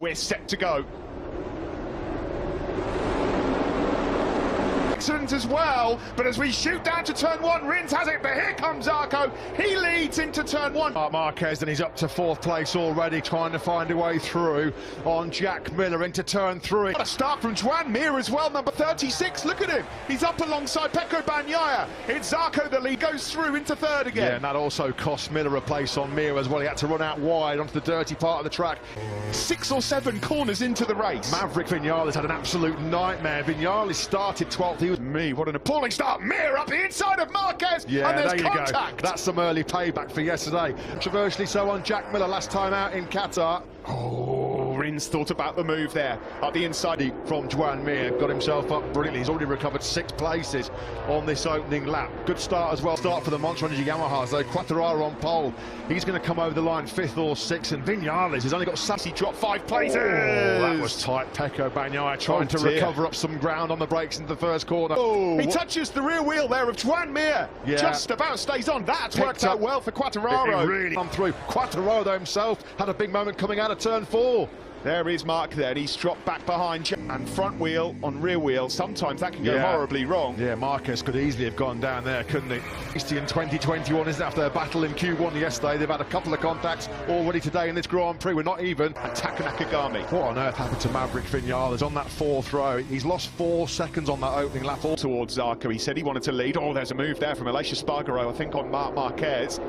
We're set to go. Excellent as well, but as we shoot down to turn one, Rins has it, but here comes Zarco. He leads into turn one. Marquez, and he's up to fourth place already, trying to find a way through on Jack Miller into turn three. What a start from Joan Mir as well, number 36. Look at him. He's up alongside Pecco Bagnaia. It's Zarco the lead, goes through into third again. Yeah, and that also cost Miller a place on Mir as well. He had to run out wide onto the dirty part of the track. 6 or 7 corners into the race. Maverick Vinales had an absolute nightmare. Vinales started 12th. He was What an appalling start. Mir up the inside of Marquez, yeah, and there's there you contact. Go. That's some early payback for yesterday. Controversially so on Jack Miller last time out in Qatar. Oh, Rins thought about the move there. Up the inside. From Joan Mir, got himself up brilliantly. He's already recovered 6 places on this opening lap. Good start as well. Start for the Monster Energy Yamahas, though. Quartararo on pole. He's going to come over the line 5th or 6th, and Vinales has only got Sassy dropped 5 places. Oh, that was tight. Pecco Bagnaia trying to recover up some ground on the brakes into the first corner. Oh, he touches the rear wheel there of Joan Mir. Yeah. Just about stays on. That's worked out well for Quartararo. It really come through. Quartararo himself had a big moment coming out of turn 4. There is Mark there, and he's dropped back behind, and front wheel on rear wheel. Sometimes that can go horribly wrong. Yeah, Marquez could easily have gone down there, couldn't he? It's in 2021, isn't it? After their battle in Q1 yesterday, they've had a couple of contacts already today in this Grand Prix. We're not even. And Taka Nakagami. What on earth happened to Maverick Vinales on that 4th row? He's lost 4 seconds on that opening lap. All towards Zarco. He said he wanted to lead. Oh, there's a move there from Aleix Espargaro, I think, on Marc Marquez.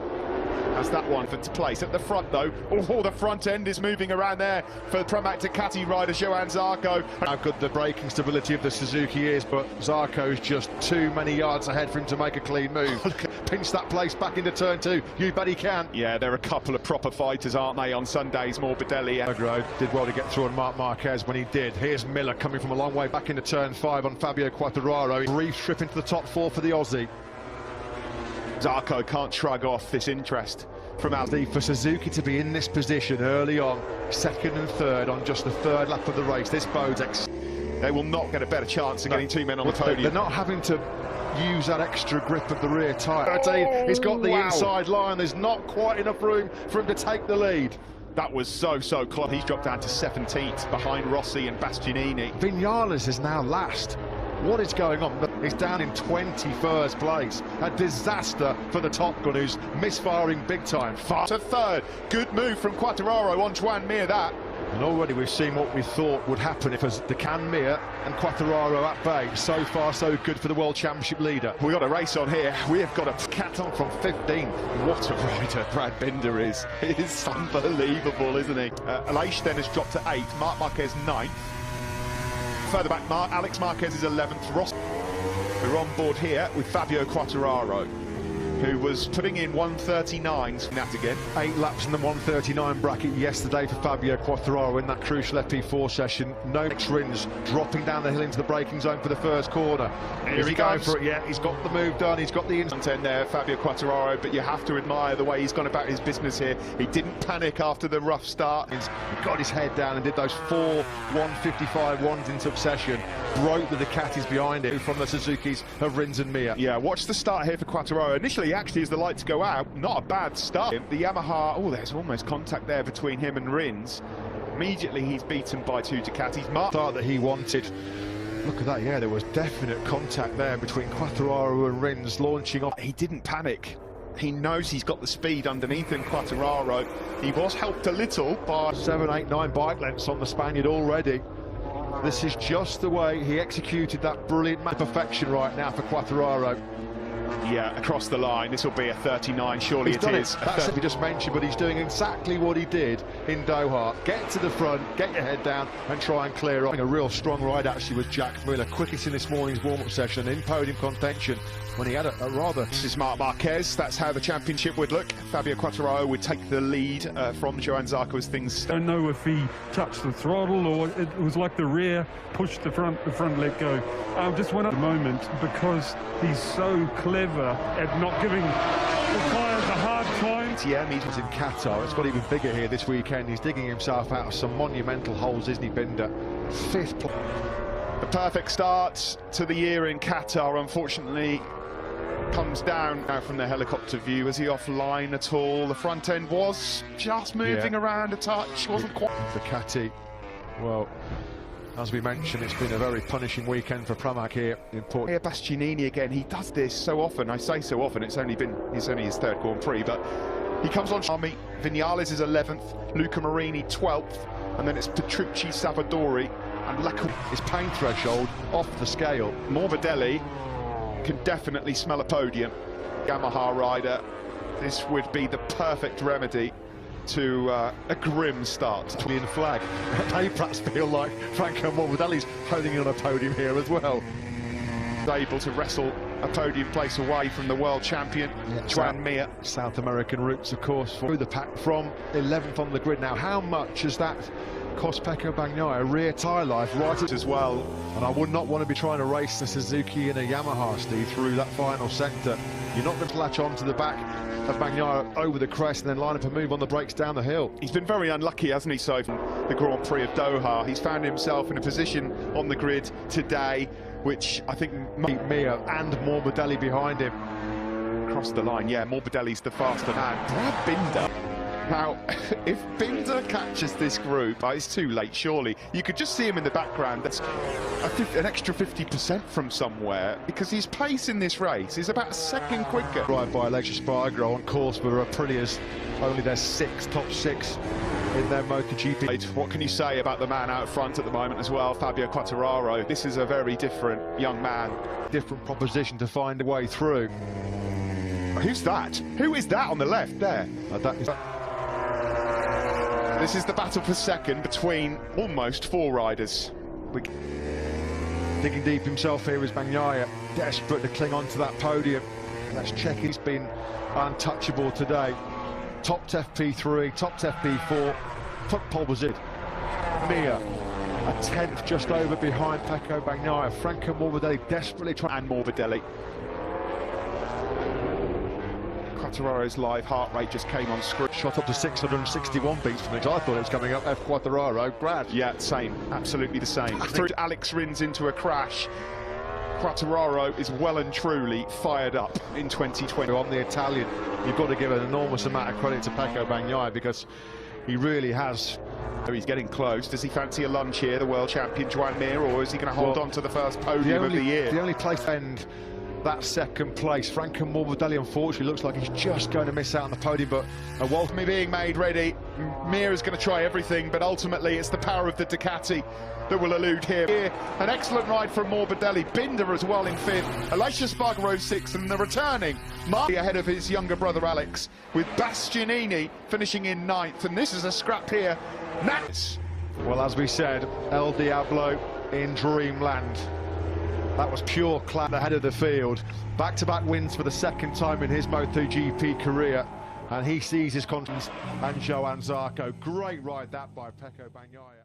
Has that one for place at the front though. Oh, the front end is moving around there for the Pramac Ducati rider Johan Zarco. How good the braking stability of the Suzuki is, but Zarco's just too many yards ahead for him to make a clean move. Pinch that place back into turn 2. You bet he can. Yeah, they're a couple of proper fighters, aren't they, on Sundays? Morbidelli. Did well to get through on Marc Marquez when he did. Here's Miller coming from a long way back into turn 5 on Fabio Quartararo. Brief trip into the top 4 for the Aussie. Zarco can't shrug off this interest from Aldi. For Suzuki to be in this position early on, 2nd and 3rd on just the 3rd lap of the race, this bodes. They will not get a better chance of getting 2 men on the podium. They're not having to use that extra grip of the rear tyre. He's got the inside line. There's not quite enough room for him to take the lead. That was so close. He's dropped down to 17th behind Rossi and Bastianini. Vinales is now last. What is going on? He's down in 21st place. A disaster for the Top Gun, who's misfiring big time. Far to 3rd. Good move from Quartararo on Joan Mir, that. And already we've seen what we thought would happen if the Can Mir and Quartararo at bay. So far, so good for the World Championship leader. We've got a race on here. We have got a Caton from 15th. What a rider Brad Binder is. It's unbelievable, isn't he? Aleix then has dropped to 8th. Marc Marquez 9th. Further back, Alex Marquez is 11th. Ross. We're on board here with Fabio Quartararo, who was putting in 139s from that again. 8 laps in the 139 bracket yesterday for Fabio Quartararo in that crucial FP4 session. No Rins dropping down the hill into the braking zone for the first corner. Here he goes for it. Yeah, he's got the move done. He's got the inside there, Fabio Quartararo, but you have to admire the way he's gone about his business here. He didn't panic after the rough start. He got his head down and did those 4 155 ones in succession. Broke the Ducatis behind it from the Suzukis of Rins and Mir. Yeah, watch the start here for Quartararo. Initially, actually, as the lights go out, not a bad start. The Yamaha, oh, there's almost contact there between him and Rins. Immediately, he's beaten by 2 Ducatis. Mark start that he wanted. Look at that, yeah, there was definite contact there between Quartararo and Rins launching off. He didn't panic. He knows he's got the speed underneath him, Quartararo. He was helped a little by 7, 8, 9 bike lengths on the Spaniard already. This is just the way he executed that brilliant perfection right now for Quartararo. Yeah, across the line. This will be a 39, surely it is. That's what we just mentioned, but he's doing exactly what he did in Doha. Get to the front, get your head down, and try and clear up. A real strong ride actually was Jack Miller, quickest in this morning's warm-up session, in podium contention, when he had a rather... This is Marc Marquez. That's how the championship would look. Fabio Quartararo would take the lead from Johan Zarco as things... I don't know if he touched the throttle or it was like the rear pushed the front let go. I just went up the moment because he's so clever at not giving the tyres a hard time. Yeah, he's in Qatar. It's got even bigger here this weekend. He's digging himself out of some monumental holes, isn't he, Binder? 5th place. The perfect start to the year in Qatar, unfortunately, comes down now from the helicopter view. Was he offline at all? The front end was just moving around a touch, wasn't quite. Ducati Well, as we mentioned, it's been a very punishing weekend for Pramac here in Portugal. Here, Bastianini again, he does this so often. I say so often, it's only his third Grand Prix, but he comes on Army. Vinales is 11th, Luca Marini 12th, and then it's Petrucci, Savadori, and Lecco. His pain threshold off the scale. Morbidelli can definitely smell a podium. Yamaha rider, this would be the perfect remedy to a grim start. Italian flag. They perhaps feel like Franco Morbidelli's holding on a podium here as well. Able to wrestle a podium place away from the world champion, Joan Mir. South American roots, of course, through the pack from 11th on the grid. Now, how much has that cost Pecco Bagnaia rear tyre life right as well? And I would not want to be trying to race the Suzuki and a Yamaha, Steve, through that final sector. You're not going to latch on to the back of Bagnaia over the crest and then line up a move on the brakes down the hill. He's been very unlucky, hasn't he, so from the Grand Prix of Doha. He's found himself in a position on the grid today which I think Mir and Morbidelli behind him. Across the line, yeah, Morbidelli's the faster man. Brad Binder. Now, if Binder catches this group, it's too late, surely. You could just see him in the background. That's an extra 50% from somewhere, because his pace in this race is about a second quicker. Right by Alexis Spargo on course for Aprilia's, only their top six in their MotoGP. What can you say about the man out front at the moment as well, Fabio Quartararo? This is a very different young man. Different proposition to find a way through. Who's that? Who is that on the left there? This is the battle for second between almost four riders. Digging deep himself here is Bagnaia, desperate to cling on to that podium. Let's check, he's been untouchable today. Top FP3, top FP4, top pole was it. Mir, a 10th just over behind Pecco Bagnaia. Franco Morbidelli desperately trying. And Morbidelli. Quartararo's live heart rate just came on screen. Shot up to 661 beats from it. I thought it was coming up. F. Quartararo, Brad. Yeah, same. Absolutely the same. Through Alex Rins into a crash. Quartararo is well and truly fired up in 2020. On the Italian, you've got to give an enormous amount of credit to Pecco Bagnaia because he really has. He's getting close. Does he fancy a lunch here, the world champion Joan Mir, or is he going to hold on to the first podium of the year? The only place to end that second place. Franco Morbidelli, unfortunately, looks like he's just going to miss out on the podium, but a Wolfme being made ready. Mir is going to try everything, but ultimately it's the power of the Ducati that will elude him. Here, an excellent ride from Morbidelli. Binder as well in fifth. Elisha Spargaro sixth, and the returning Marty ahead of his younger brother Alex, with Bastianini finishing in ninth. And this is a scrap here. Nats. Well, as we said, El Diablo in dreamland. That was pure class ahead of the field. Back-to-back wins for the second time in his MotoGP career. And he sees his confidence. And Johann Zarco. Great ride that by Pecco Bagnaia.